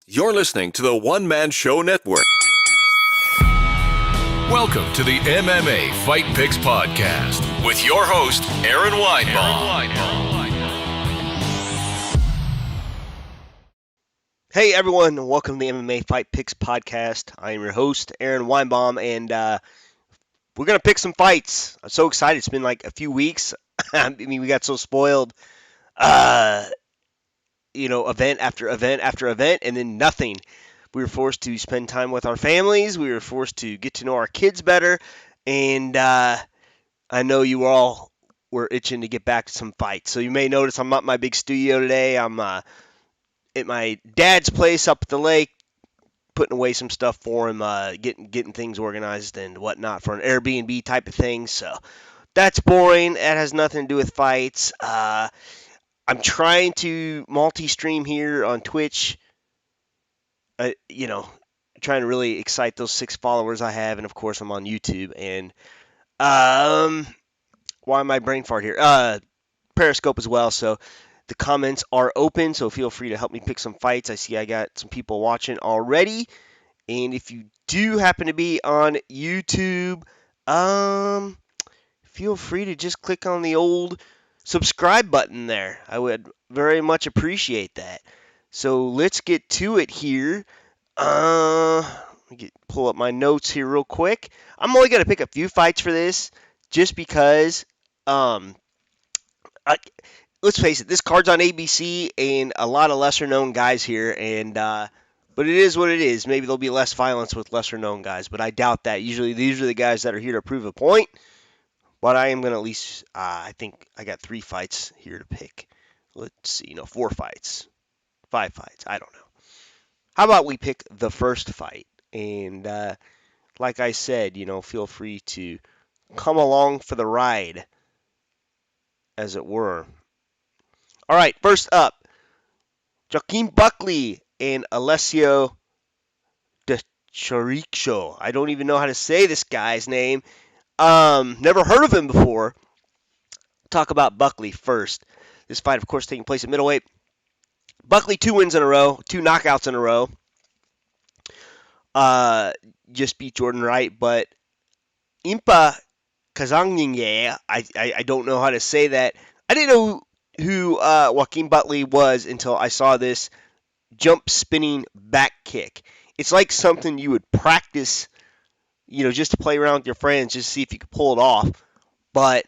You're listening to the One Man Show Network. Welcome to the MMA Fight Picks Podcast with your host, Aaron Weinbaum. Hey everyone, welcome to the MMA Fight Picks Podcast. I am your host, Aaron Weinbaum, and we're going to pick some fights. I'm so excited. It's been like a few weeks. I mean, we got so spoiled, event after event after event, and then nothing. We were forced to spend time with our families. We were forced to get to know our kids better, and I know you all were itching to get back to some fights. So you may notice I'm not in my big studio today. I'm at my dad's place up at the lake, putting away some stuff for him, getting things organized and whatnot for an Airbnb type of thing. So that's boring. That has nothing to do with fights. I'm trying to multi-stream here on Twitch. Trying to really excite those 6 followers I have, and of course I'm on YouTube. And why am I brain fart here? Periscope as well. So the comments are open, so feel free to help me pick some fights. I see I got some people watching already. And if you do happen to be on YouTube, feel free to just click on the old subscribe button there. I would very much appreciate that. So let's get to it here. Let me pull up my notes here real quick. I'm only going to pick a few fights for this just because let's face it, this card's on ABC and a lot of lesser-known guys here, and but it is what it is. Maybe there'll be less violence with lesser-known guys, but I doubt that. Usually, these are the guys that are here to prove a point. But I am going to at least, I think I got 3 fights here to pick. Let's see, 4 fights, 5 fights, I don't know. How about we pick the first fight? And like I said, feel free to come along for the ride, as it were. All right, first up, Joaquin Buckley and Alessio de Chirico. I don't even know how to say this guy's name. Never heard of him before. Talk about Buckley first. This fight, of course, taking place at middleweight. Buckley 2 wins in a row, 2 knockouts in a row. Just beat Jordan Wright, but Impa Kazangyang, I don't know how to say that. I didn't know who Joaquin Buckley was until I saw this jump spinning back kick. It's like something you would practice, just to play around with your friends, just to see if you could pull it off. But,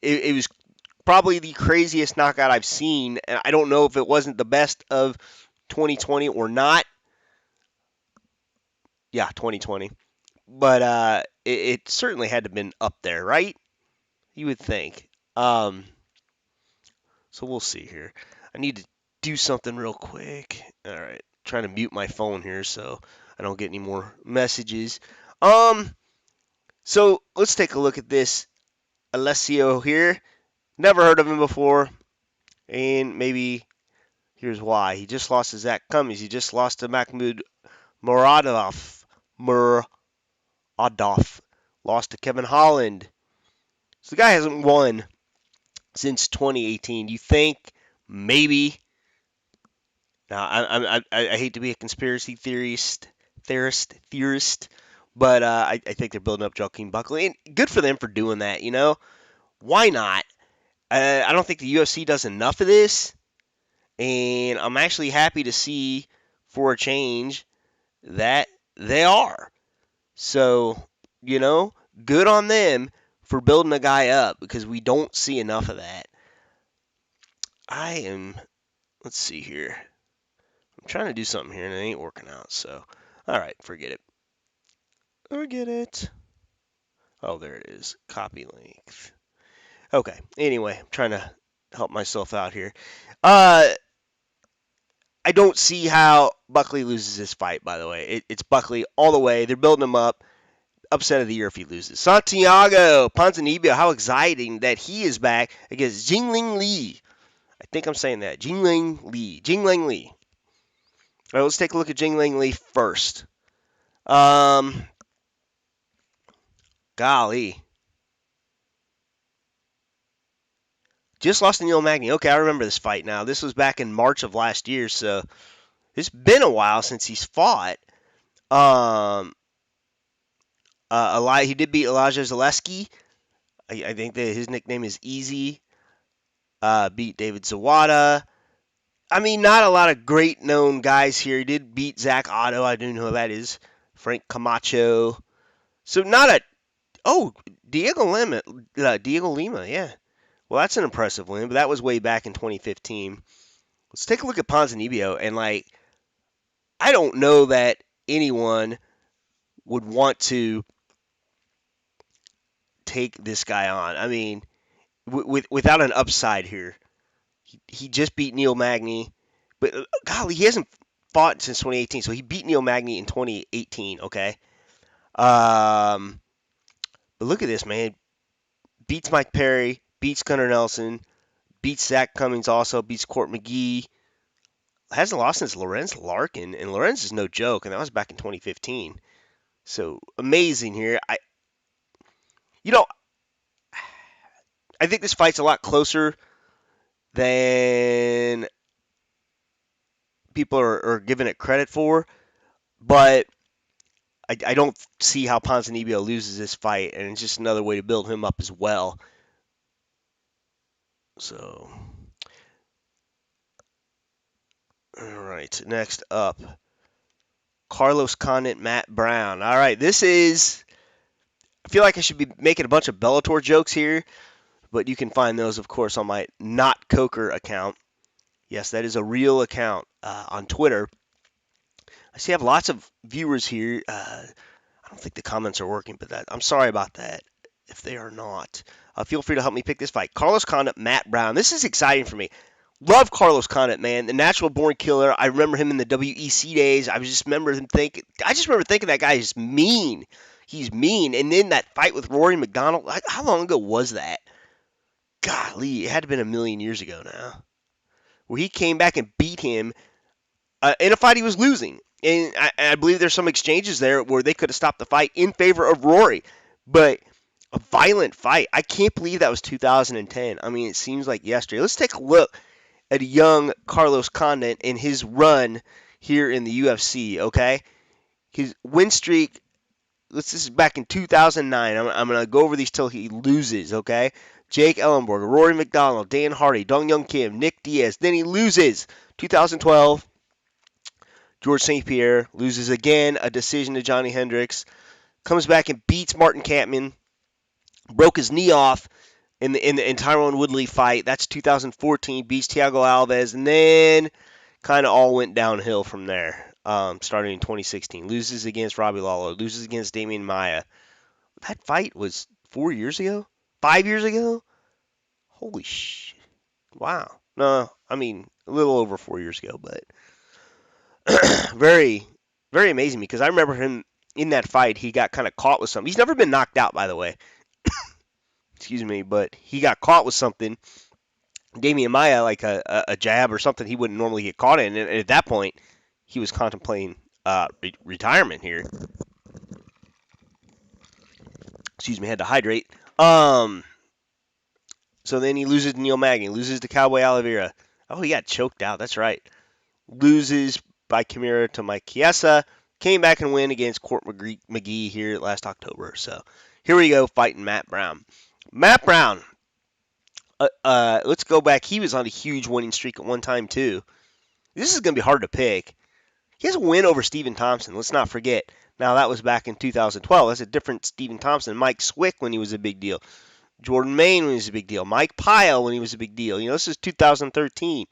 it was probably the craziest knockout I've seen, and I don't know if it wasn't the best of 2020 or not. Yeah, 2020. But it certainly had to have been up there, right? You would think. So we'll see here. I need to do something real quick. All right, trying to mute my phone here so I don't get any more messages. So let's take a look at this Alessio here. Never heard of him before, and maybe here's why. He just lost to Zach Cummings. He just lost to Mahmoud Muradov. Lost to Kevin Holland. So the guy hasn't won since 2018. You think maybe? Now I hate to be a conspiracy theorist, but I think they're building up Joaquin Buckley, and good for them for doing that. Why not? I don't think the UFC does enough of this, and I'm actually happy to see, for a change, that they are. So, good on them for building a guy up, because we don't see enough of that. Let's see here. I'm trying to do something here, and it ain't working out, so, all right, forget it. Oh, there it is. Copy length. Okay, anyway, I'm trying to help myself out here. I don't see how Buckley loses this fight, by the way. It's Buckley all the way. They're building him up. Upset of the year if he loses. Santiago, Ponzinibbio, how exciting that he is back against Jingliang Li. I think I'm saying that. Jingliang Li. All right, let's take a look at Jingliang Li first. Golly. Just lost to Neil Magny. Okay, I remember this fight now. This was back in March of last year, so it's been a while since he's fought. He did beat Elijah Zaleski. I think that his nickname is Easy. Beat David Zawada. I mean, not a lot of great known guys here. He did beat Zach Otto. I do know who that is. Frank Camacho. So not a. Oh, Diego Lima. Yeah. Well, that's an impressive win, but that was way back in 2015. Let's take a look at Ponzinibbio, and I don't know that anyone would want to take this guy on. I mean, without an upside here. He just beat Neil Magny, but golly, he hasn't fought since 2018. So he beat Neil Magny in 2018. Okay, but look at this, man. Beats Mike Perry, beats Gunnar Nelson, beats Zach Cummings, also beats Court McGee. Hasn't lost since Lorenz Larkin, and Lorenz is no joke, and that was back in 2015. So amazing here. I think this fight's a lot closer than people are giving it credit for, but I don't see how Ponzinibbio loses this fight, and it's just another way to build him up as well. So, all right, next up, Carlos Condit, Matt Brown. All right, I feel like I should be making a bunch of Bellator jokes here, but you can find those, of course, on my Not Coker account. Yes, that is a real account on Twitter. I see I have lots of viewers here. I don't think the comments are working, but I'm sorry about that if they are not. Feel free to help me pick this fight. Carlos Condit, Matt Brown. This is exciting for me. Love Carlos Condit, man. The natural born killer. I remember him in the WEC days. I just remember thinking that guy is mean. He's mean. And then that fight with Rory McDonald. How long ago was that? Golly, it had to have been a million years ago now. Where he came back and beat him in a fight he was losing. And I believe there's some exchanges there where they could have stopped the fight in favor of Rory. But a violent fight. I can't believe that was 2010. I mean, it seems like yesterday. Let's take a look at a young Carlos Condit in his run here in the UFC, okay? His win streak, this is back in 2009. I'm going to go over these till he loses, okay? Jake Ellenberger, Rory McDonald, Dan Hardy, Dong Young Kim, Nick Diaz. Then he loses 2012. George St. Pierre loses again, a decision to Johnny Hendricks. Comes back and beats Martin Kampmann. Broke his knee off in the Tyron Woodley fight. That's 2014. Beats Thiago Alves, and then kind of all went downhill from there. Starting in 2016, loses against Robbie Lawler, loses against Damian Maia. That fight was 4 years ago, 5 years ago. Holy shit! Wow. No, I mean a little over 4 years ago, but very, very amazing because I remember him in that fight. He got kind of caught with something. He's never been knocked out, by the way. Excuse me, but he got caught with something. Damian Maia, like a jab or something he wouldn't normally get caught in. And at that point, he was contemplating retirement here. Excuse me, had to hydrate. So then he loses to Neil Magny, loses to Cowboy Oliveira. Oh, he got choked out. That's right. Loses by Kimura to Mike Chiesa. Came back and win against Court McGee here last October. So here we go, fighting Matt Brown. Matt Brown, let's go back. He was on a huge winning streak at one time, too. This is going to be hard to pick. He has a win over Stephen Thompson. Let's not forget. Now, that was back in 2012. That's a different Stephen Thompson. Mike Swick when he was a big deal. Jordan Main when he was a big deal. Mike Pyle when he was a big deal. This is 2013.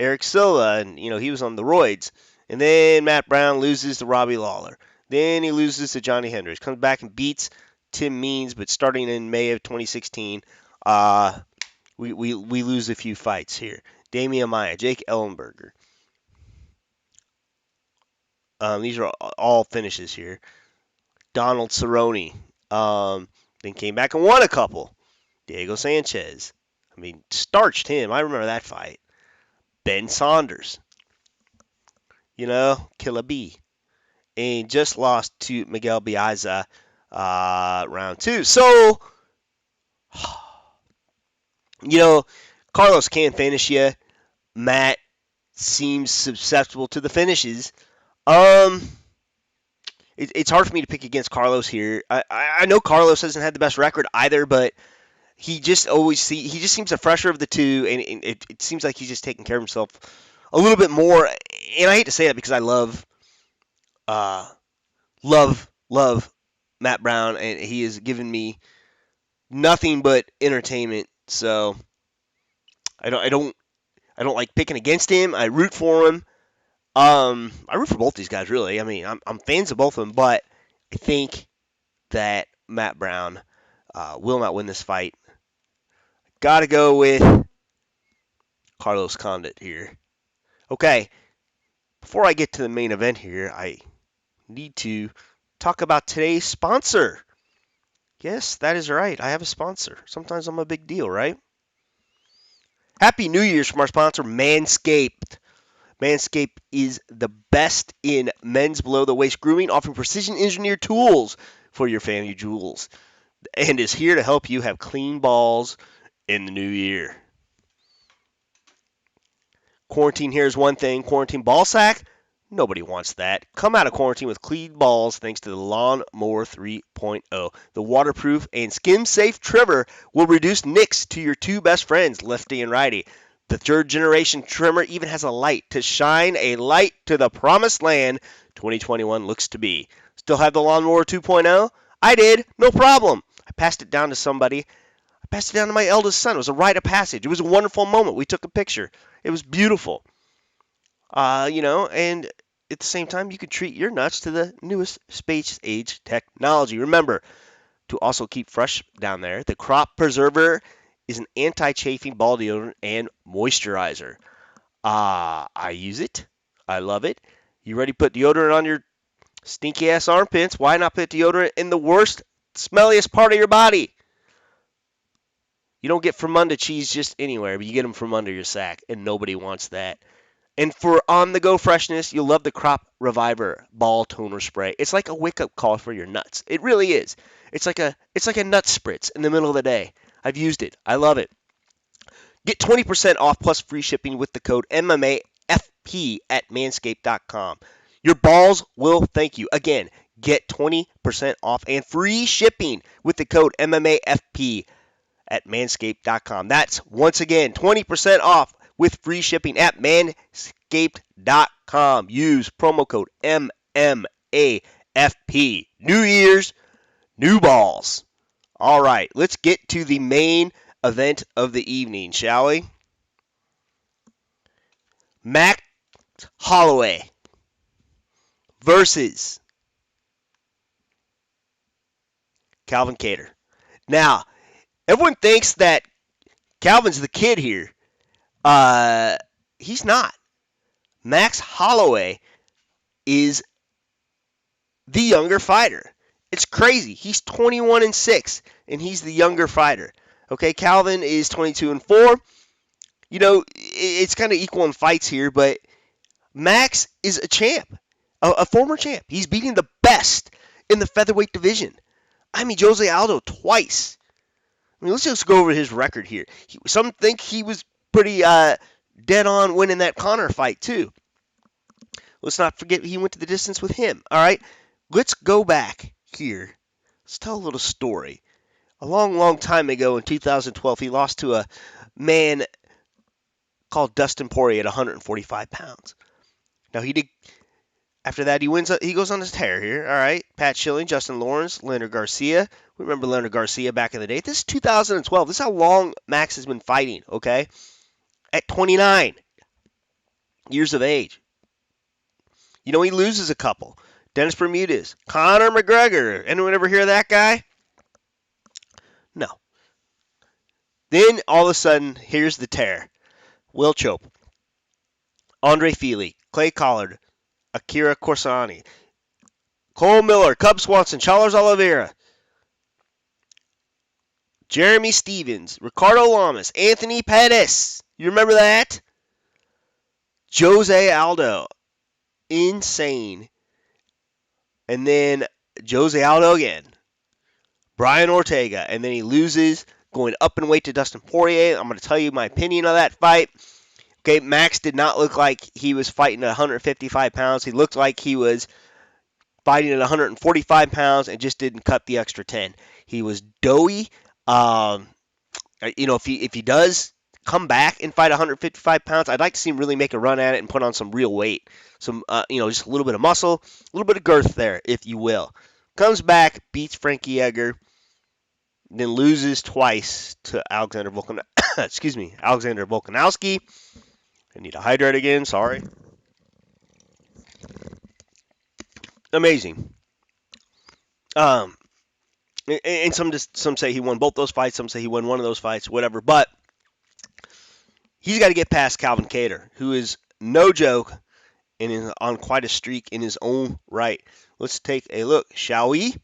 Eric Silva, and, he was on the roids. And then Matt Brown loses to Robbie Lawler. Then he loses to Johnny Hendricks. Comes back and beats Tim Means, but starting in May of 2016, we lose a few fights here. Damian Maia, Jake Ellenberger. These are all finishes here. Donald Cerrone. Then came back and won a couple. Diego Sanchez. I mean, starched him. I remember that fight. Ben Saunders. Killer B. And just lost to Miguel Biaza round 2. So, Carlos can finish you. Matt seems susceptible to the finishes. It's hard for me to pick against Carlos here. I know Carlos hasn't had the best record either, but he just seems the fresher of the two, and it seems like he's just taking care of himself a little bit more. And I hate to say that because I uh, love Matt Brown, and he has given me nothing but entertainment. So I don't like picking against him. I root for him. I root for both these guys, really. I mean, I'm fans of both of them, but I think that Matt Brown will not win this fight. Got to go with Carlos Condit here. Okay, before I get to the main event here, I need to talk about today's sponsor. Yes, that is right. I have a sponsor. Sometimes I'm a big deal, right? Happy New Year's from our sponsor, Manscaped. Manscaped is the best in men's below-the-waist grooming, offering precision-engineered tools for your family jewels, and is here to help you have clean balls in the new year. Quarantine here is one thing. Quarantine ball sack? Nobody wants that. Come out of quarantine with clean balls thanks to the Lawnmower 3.0. The waterproof and skin-safe trimmer will reduce nicks to your two best friends, lefty and righty. The third-generation trimmer even has a light to shine a light to the promised land 2021 looks to be. Still have the Lawnmower 2.0? I did. No problem. I passed it down to somebody. I passed it down to my eldest son. It was a rite of passage. It was a wonderful moment. We took a picture. It was beautiful. And at the same time, you can treat your nuts to the newest space age technology. Remember to also keep fresh down there. The Crop Preserver is an anti-chafing ball deodorant and moisturizer. I use it. I love it. You ready to put deodorant on your stinky ass armpits? Why not put deodorant in the worst, smelliest part of your body? You don't get from under cheese just anywhere, but you get them from under your sack, and nobody wants that. And for on-the-go freshness, you'll love the Crop Reviver Ball Toner Spray. It's like a wake-up call for your nuts. It really is. It's like a nut spritz in the middle of the day. I've used it. I love it. Get 20% off plus free shipping with the code MMAFP at manscaped.com. Your balls will thank you. Again, get 20% off and free shipping with the code MMAFP at manscaped.com. That's, once again, 20% off with free shipping at manscaped.com. Use promo code MMAFP. New Year's, new balls. All right, let's get to the main event of the evening, shall we? Max Holloway versus Calvin Kattar. Now, everyone thinks that Calvin's the kid here. He's not. Max Holloway is the younger fighter. It's crazy. He's 21-6, and he's the younger fighter. Okay, Calvin is 22-4. You know, it's kind of equal in fights here, but Max is a champ, a former champ. He's beating the best in the featherweight division. I mean, Jose Aldo twice. I mean, let's just go over his record here. Some think he was pretty dead on winning that Conor fight, too. Let's not forget he went to the distance with him. All right, let's go back here. Let's tell a little story. A long time ago in 2012, he lost to a man called Dustin Poirier at 145 pounds. Now, after that, he goes on his tear here. All right, Pat Schilling, Justin Lawrence, Leonard Garcia. We remember Leonard Garcia back in the day. This is 2012. This is how long Max has been fighting, okay? At 29 years of age. You know, he loses a couple. Dennis Bermudez, Conor McGregor. Anyone ever hear of that guy? No. Then, all of a sudden, here's the tear. Will Chope, Andre Fili, Clay Collard, Akira Corsani, Cole Miller, Cub Swanson, Charles Oliveira, Jeremy Stevens, Ricardo Lamas, Anthony Pettis. You remember that? Jose Aldo. Insane. And then Jose Aldo again. Brian Ortega. And then he loses going up in weight to Dustin Poirier. I'm going to tell you my opinion of that fight. Okay, Max did not look like he was fighting at 155 pounds. He looked like he was fighting at 145 pounds and just didn't cut the extra 10. He was doughy. If he does come back and fight 155 pounds, I'd like to see him really make a run at it and put on some real weight. Some, just a little bit of muscle, a little bit of girth there, if you will. Comes back, beats Frankie Edgar, then loses twice to Alexander Volkanovski. I need to hydrate again, sorry. Amazing. And some say he won both those fights, some say he won one of those fights, whatever. But he's got to get past Calvin Kattar, who is no joke and is on quite a streak in his own right. Let's take a look, shall we?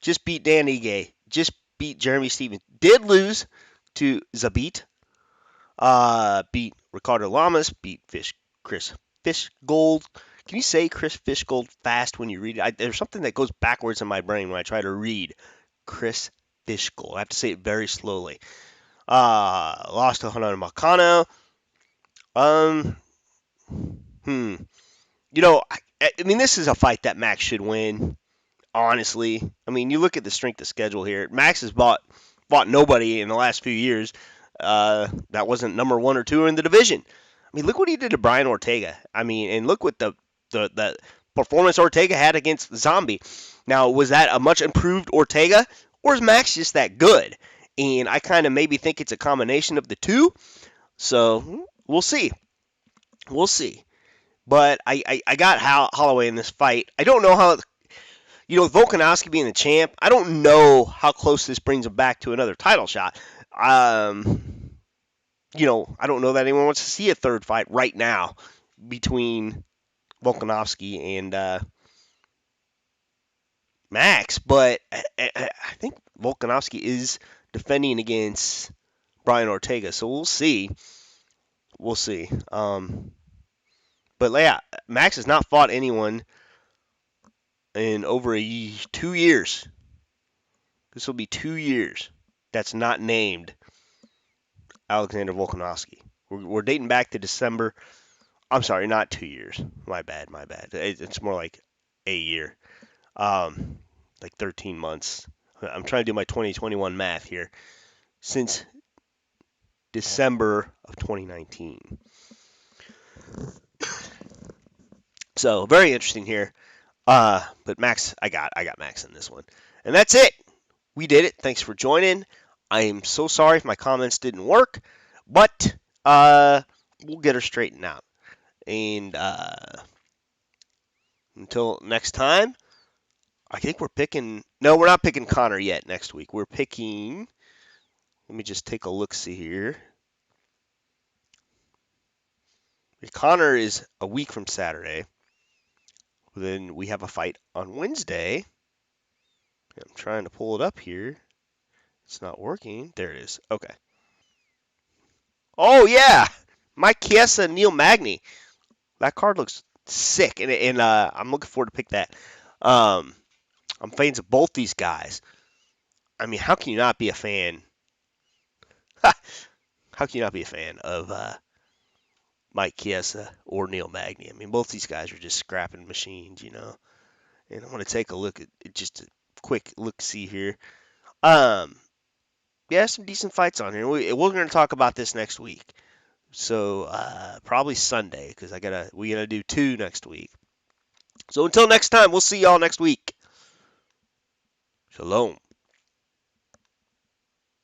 Just beat Dan Ige. Just beat Jeremy Stephens. Did lose to Zabit. Beat Ricardo Lamas. Beat Chris Fishgold. Can you say Chris Fishgold fast when you read it? There's something that goes backwards in my brain when I try to read Chris Fishgold. I have to say it very slowly. Lost to Hanan Makano. This is a fight that Max should win, honestly. I mean, you look at the strength of schedule here. Max has fought nobody in the last few years that wasn't number 1 or 2 in the division. I mean, look what he did to Brian Ortega. I mean, and look what the performance Ortega had against Zombie. Now, was that a much improved Ortega, or is Max just that good? And I kind of maybe think it's a combination of the two. So, we'll see. We'll see. But I got Holloway in this fight. I don't know how, Volkanovski being the champ, I don't know how close this brings him back to another title shot. I don't know that anyone wants to see a third fight right now between Volkanovski and Max. But I think Volkanovski is defending against Brian Ortega. So we'll see. We'll see. But yeah, Max has not fought anyone in over 2 years. This will be 2 years. That's not named Alexander Volkanovski. We're dating back to December. I'm sorry, not 2 years. My bad. It's more like a year. Like 13 months. I'm trying to do my 2021 math here. Since December of 2019. So, very interesting here. But Max, I got Max in this one. And that's it. We did it. Thanks for joining. I am so sorry if my comments didn't work, but we'll get her straightened out. And until next time, I think we're picking... No, we're not picking Connor yet next week. We're picking... Let me just take a look-see here. Connor is a week from Saturday. Then we have a fight on Wednesday. I'm trying to pull it up here. It's not working. There it is. Okay. Oh, yeah. Mike Chiesa and Neil Magny. That card looks sick. And I'm looking forward to pick that. I'm fans of both these guys. I mean, how can you not be a fan? How can you not be a fan of Mike Chiesa or Neil Magny? I mean, both these guys are just scrapping machines, And I want to take a look at just a quick look-see here. Yeah, some decent fights on here. We're going to talk about this next week. So, probably Sunday, because we gotta do 2 next week. So until next time, we'll see y'all next week. Shalom.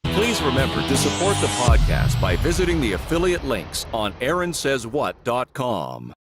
Please remember to support the podcast by visiting the affiliate links on AaronSaysWhat.com.